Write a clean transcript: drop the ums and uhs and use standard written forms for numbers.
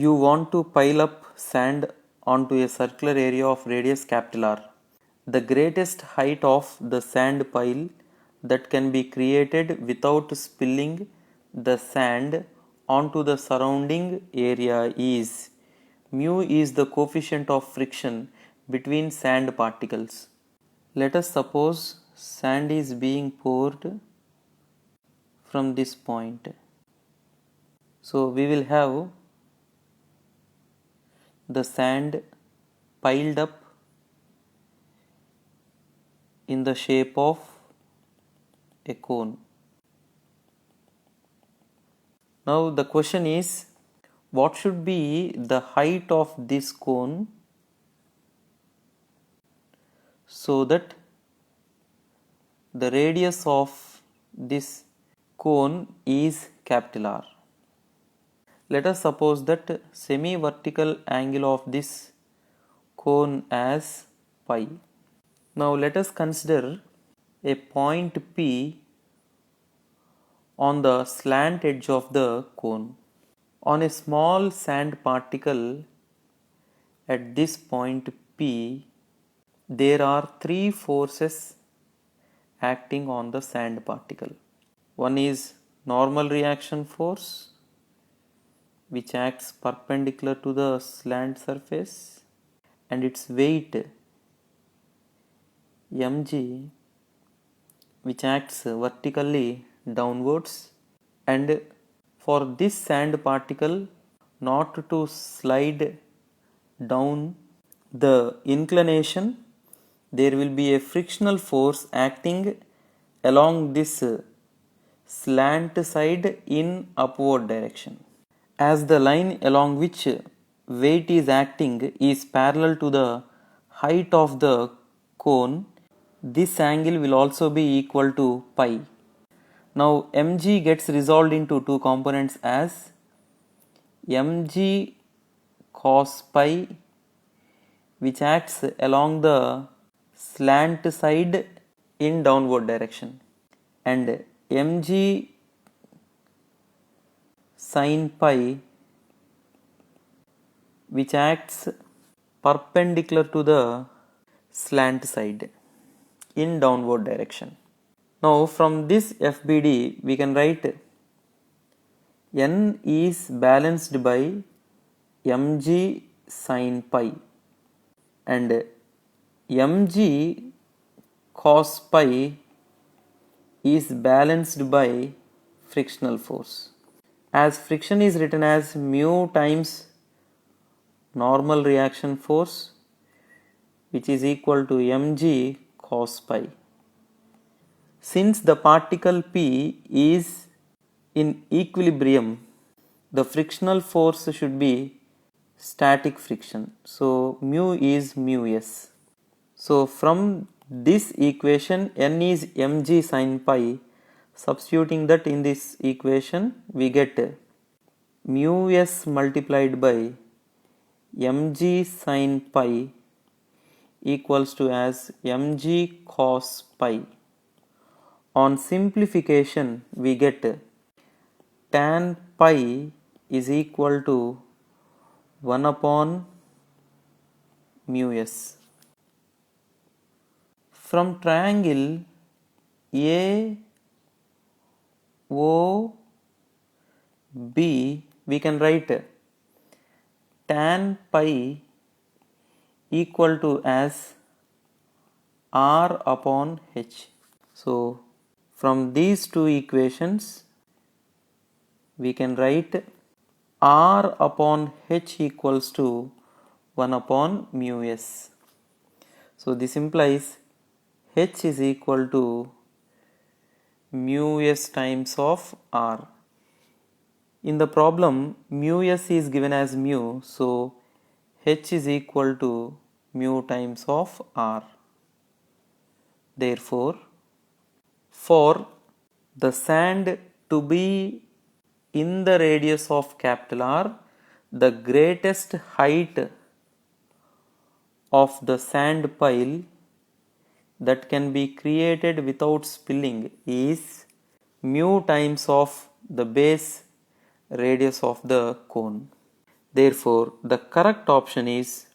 You want to pile up sand onto a circular area of radius R. The greatest height of the sand pile that can be created without spilling the sand onto the surrounding area is mu is the coefficient of friction between sand particles. Let us suppose sand is being poured from this point. So we will have the sand piled up in the shape of a cone. Now the question is, what should be the height of this cone so that the radius of this cone is R? Let us suppose that semi-vertical angle of this cone as pi. Now let us consider a point P on the slant edge of the cone. On a small sand particle at this point P, there are three forces acting on the sand particle. One is normal reaction force, which acts perpendicular to the slant surface, and its weight mg, which acts vertically downwards. And for this sand particle not to slide down the inclination, there will be a frictional force acting along this slant side in upward direction. As the line along which weight is acting is parallel to the height of the cone, this angle will also be equal to pi. Now mg gets resolved into two components as mg cos pi, which acts along the slant side in downward direction, and mg sin pi, which acts perpendicular to the slant side in downward direction. Now from this FBD we can write N is balanced by mg sin pi and mg cos pi is balanced by frictional force. As friction is written as mu times normal reaction force, which is equal to mg cos pi. Since the particle P is in equilibrium, the frictional force should be static friction. So mu is mu s. So from this equation N is mg sin pi. Substituting that in this equation, we get mu s multiplied by mg sin pi equals to as mg cos pi. On simplification, we get tan pi is equal to 1 upon mu s. From triangle AOB, we can write tan pi equal to as r upon h. So from these two equations, we can write r upon h equals to 1 upon mu s. So this implies h is equal to mu s times of r. In the problem, mu s is given as mu, so h is equal to mu times of r. Therefore, for the sand to be in the radius of R, the greatest height of the sand pile that can be created without spilling is mu times of the base radius of the cone. Therefore, the correct option is